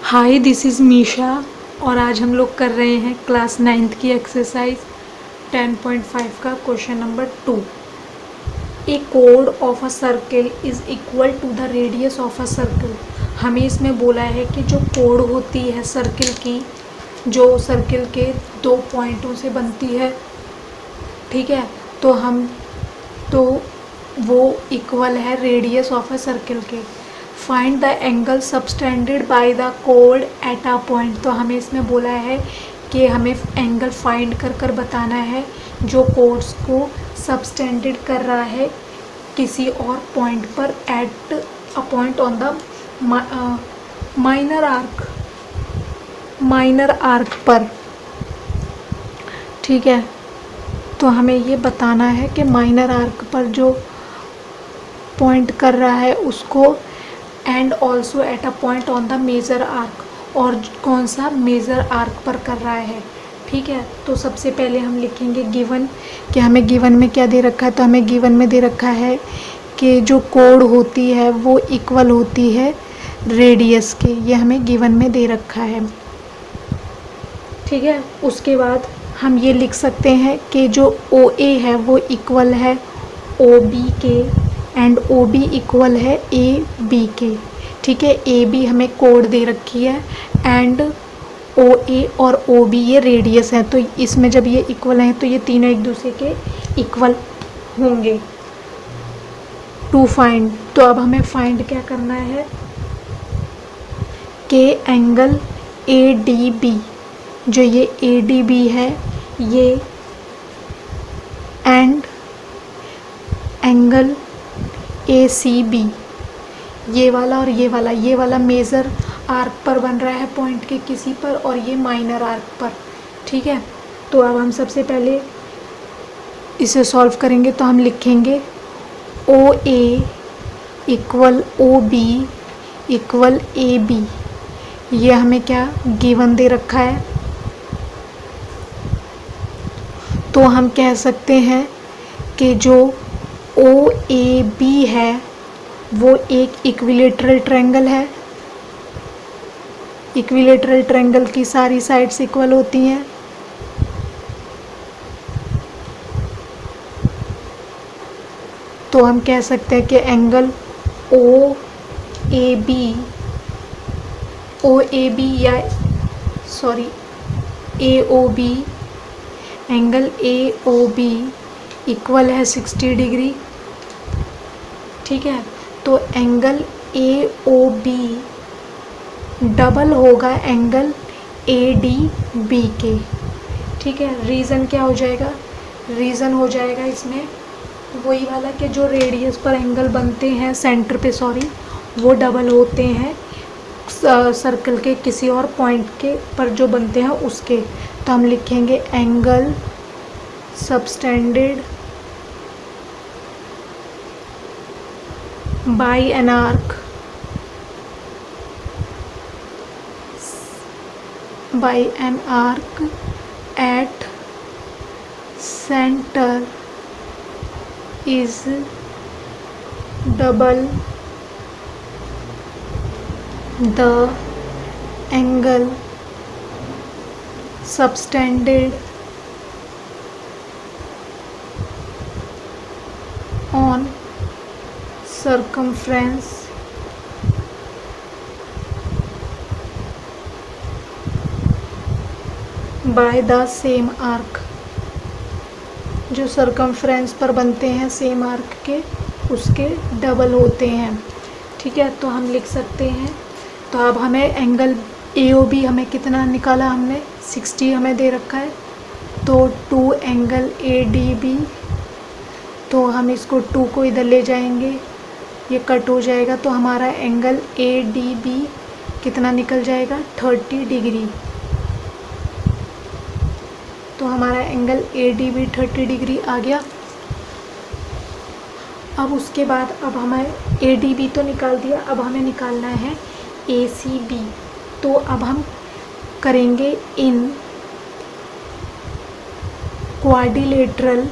Hi, this is Misha और आज हम लोग कर रहे हैं क्लास 9th की एक्सरसाइज 10.5 का क्वेश्चन नंबर 2। ए कोड of a circle is equal to the radius of a circle. हमें इसमें बोला है कि जो कोड होती है सर्कल की, जो सर्कल के 2 पॉइंटों से बनती है, ठीक है, तो वो इक्वल है रेडियस ऑफ अ सर्कल के। Find the angle subtended by the code eight a point. तो हमें इसमें बोला है कि हमें एंगल फाइंड कर बताना है जो कोड्स को सबटेंडेड कर रहा है किसी और पॉइंट पर, eight a point on the minor arc पर, ठीक है। तो हमें ये बताना है कि माइनर आर्क पर जो पॉइंट कर रहा है उसको, and also at a point on the major arc, और कौन सा मेजर आर्क पर कर रहा है, ठीक है। तो सबसे पहले हम लिखेंगे गिवन, कि हमें गिवन में क्या दे रखा है। तो हमें गिवन में दे रखा है कि जो कोड होती है वो इक्वल होती है रेडियस के, ये हमें गिवन में दे रखा है, ठीक है। उसके बाद हम ये लिख सकते हैं कि जो ओ ए है वो इक्वल है ओ बी के, एंड ओ बी इक्वल है ए बी के, ठीक है। ए बी हमें कोड दे रखी है, एंड ओ ए और ओ बी ये रेडियस है। तो इसमें जब ये इक्वल हैं तो ये तीनों एक दूसरे के इक्वल होंगे। टू फाइंड, तो अब हमें फाइंड क्या करना है कि एंगल ए डी बी, जो ये ए डी बी है ये, and angle A C B, ये वाला और ये वाला मेज़र आर्क पर बन रहा है पॉइंट के किसी पर, और ये माइनर आर्क पर, ठीक है। तो अब हम सबसे पहले इसे सॉल्व करेंगे। तो हम लिखेंगे O A equal O B equal A B, ये हमें क्या गिवन दे रखा है। तो हम कह सकते हैं कि जो ओ ए बी है वो एक इक्विलेटरल ट्रायंगल है। इक्विलेटरल ट्रायंगल की सारी साइड्स इक्वल होती हैं। तो हम कह सकते हैं कि एंगल ओ ए बी या sorry A O B, angle A O B equal है 60 डिग्री, ठीक है। तो angle A O B double होगा एंगल ए डी बी के, ठीक है। रीज़न क्या हो जाएगा, रीज़न हो जाएगा इसमें वही वाला कि जो रेडियस पर एंगल बनते हैं सेंटर पे, वो डबल होते हैं सर्कल के किसी और पॉइंट के पर जो बनते हैं उसके। तो हम लिखेंगे angle subtended by an arc at center is double the angle subtended on circumference by the same arc, जो सर्कमफ्रेंस पर बनते हैं सेम आर्क के उसके डबल होते हैं, ठीक है। तो हम लिख सकते हैं। तो अब हमें एंगल ए ओ बी हमें कितना निकाला हमने, 60 हमें दे रखा है। तो 2 एंगल ए डी बी, तो हम इसको 2 को इधर ले जाएंगे, ये कट हो जाएगा। तो हमारा एंगल ए डी बी कितना निकल जाएगा, 30 डिग्री। तो हमारा angle A D B 30 degree आ गया। अब उसके बाद अब हमें ए डी बी तो निकाल दिया, अब हमें निकालना है ए सी बी। तो अब हम करेंगे in quadrilateral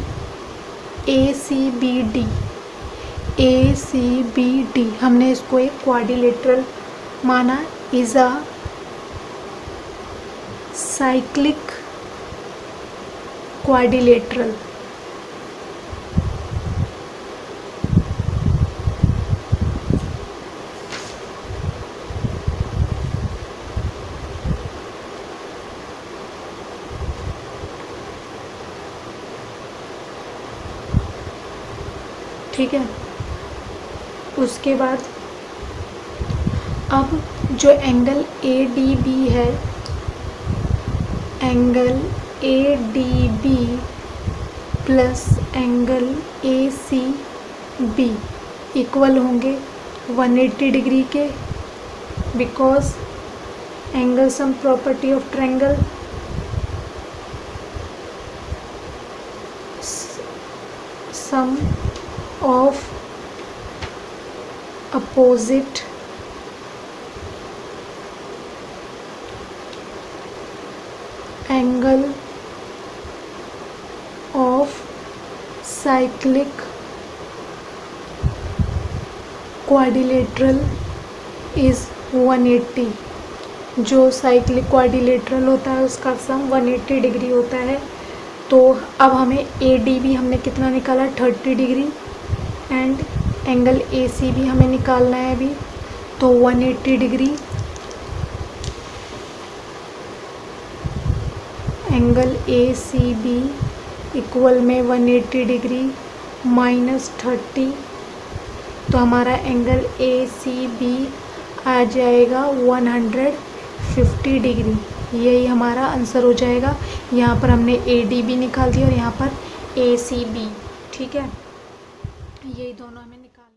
A C B D, हमने इसको एक क्वाड्रिलेटरल माना, इज़ अ साइक्लिक क्वाड्रिलेटरल। ठीक है, उसके बाद अब जो एंगल ए डी बी है, angle A D B plus angle A C B equal होंगे 180 डिग्री के, because angle sum property of triangle, sum of opposite angle of cyclic quadrilateral is 180। जो साइक्लिक क्वाड्रिलेटरल होता है उसका सम 180 degree होता है। तो अब हमें ए डी बी हमने कितना निकाला, 30 degree, and angle A C भी हमें निकालना है अभी, तो 180 degree angle A C B equal में 180 डिग्री माइनस 30, तो हमारा एंगल ए सी बी आ जाएगा 150 डिग्री। यही हमारा आंसर हो जाएगा। यहाँ पर हमने ए डी बी निकाल दिया और यहाँ पर ए सी बी। ठीक है, यही दोनों हमें निकाल